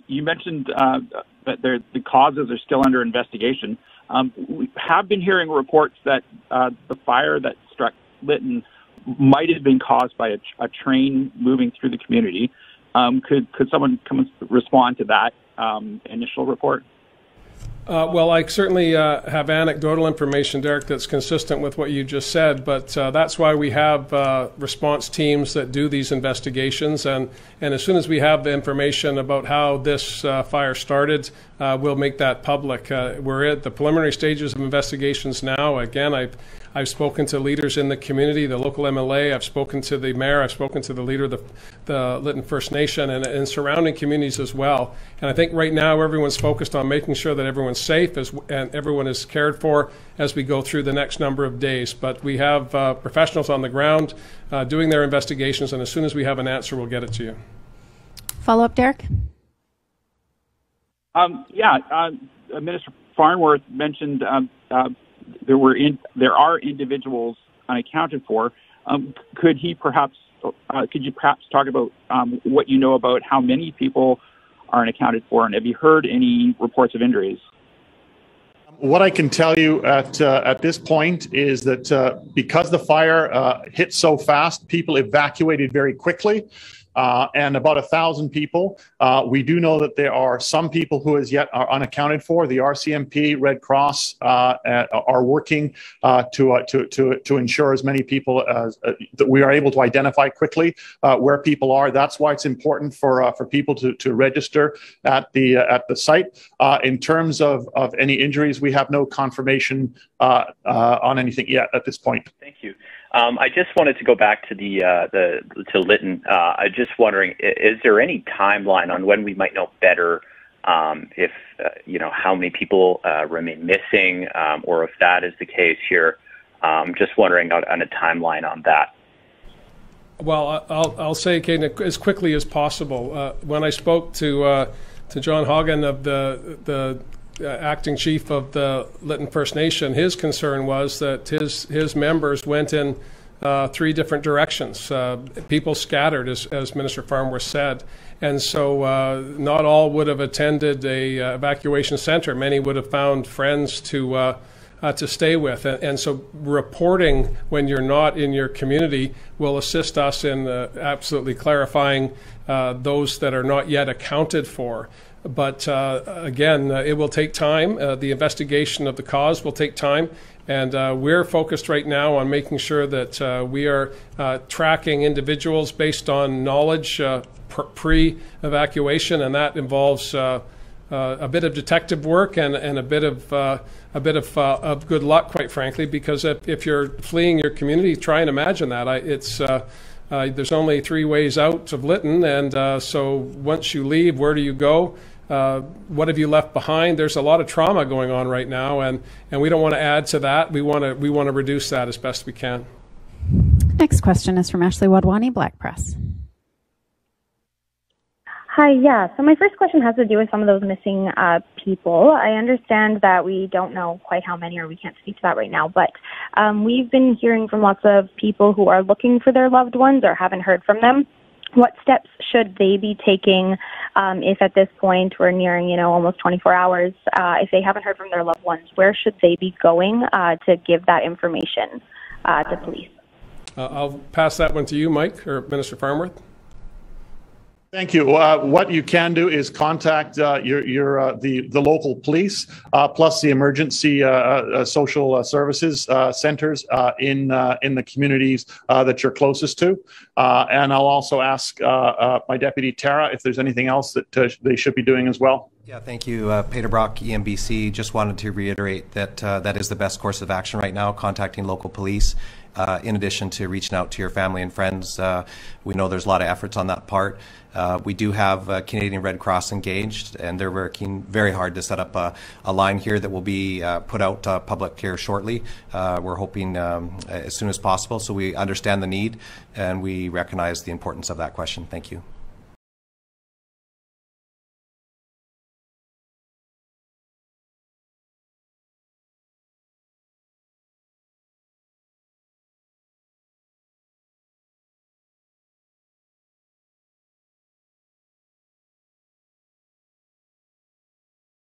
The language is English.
you mentioned that the causes are still under investigation. We have been hearing reports that the fire that struck Lytton might have been caused by a train moving through the community. Could someone come and respond to that initial report? Well, I certainly have anecdotal information, Derek, that's consistent with what you just said, but that's why we have response teams that do these investigations, and as soon as we have the information about how this fire started, we'll make that public. We're at the preliminary stages of investigations now. Again, I've spoken to leaders in the community, the local MLA, I've spoken to the mayor, I've spoken to the leader of the Lytton First Nation and surrounding communities as well. And I think right now everyone's focused on making sure that everyone's safe and everyone is cared for as we go through the next number of days. But we have professionals on the ground doing their investigations, and as soon as we have an answer, we'll get it to you. Follow up, Derek? Minister Farnworth mentioned there are individuals unaccounted for. Could you perhaps talk about what you know about how many people are unaccounted for, and have you heard any reports of injuries? What I can tell you at this point is that because the fire hit so fast, people evacuated very quickly. And about 1,000 people. We do know that there are some people who as yet are unaccounted for. The RCMP, Red Cross are working to ensure as many people as that we are able to identify quickly where people are. That's why it's important for people to register at the site. In terms of any injuries, we have no confirmation on anything yet at this point. Thank you. I just wanted to go back to to Lytton. I'm just wondering, is there any timeline on when we might know better if how many people remain missing, or if that is the case here? Just wondering on a timeline on that. Well, I'll say, Caden, as quickly as possible. When I spoke to John Hogan of the acting chief of the Lytton First Nation, his concern was that his members went in 3 different directions. People scattered, as Minister Farnworth said, and so not all would have attended a evacuation center. Many would have found friends to stay with, and so reporting when you're not in your community will assist us in absolutely clarifying those that are not yet accounted for. But again, it will take time. The investigation of the cause will take time. And we're focused right now on making sure that we are tracking individuals based on knowledge pre-evacuation. And that involves a bit of detective work and a bit of good luck, quite frankly, because if you're fleeing your community, try and imagine that. There's only 3 ways out of Lytton, and so once you leave, where do you go? What have you left behind? There's a lot of trauma going on right now, and we don't want to add to that. We want to reduce that as best we can. Next question is from Ashley Wadwani, Black Press. Hi, yeah. So my first question has to do with some of those missing people. I understand that we don't know quite how many, or we can't speak to that right now, but we've been hearing from lots of people who are looking for their loved ones or haven't heard from them. What steps should they be taking if at this point we're nearing, almost 24 hours, if they haven't heard from their loved ones? Where should they be going to give that information to police? I'll pass that one to you, Mike, or Minister Farnworth. Thank you. What you can do is contact the local police, plus the emergency social services centers in the communities that you're closest to. And I'll also ask my deputy Tara if there's anything else that they should be doing as well. Yeah, thank you, Peter Brock, EMBC. Just wanted to reiterate that that is the best course of action right now, contacting local police. In addition to reaching out to your family and friends, we know there's a lot of efforts on that part. We do have Canadian Red Cross engaged, and they're working very hard to set up a line here that will be put out public here shortly. We're hoping as soon as possible, so we understand the need and we recognize the importance of that question. Thank you.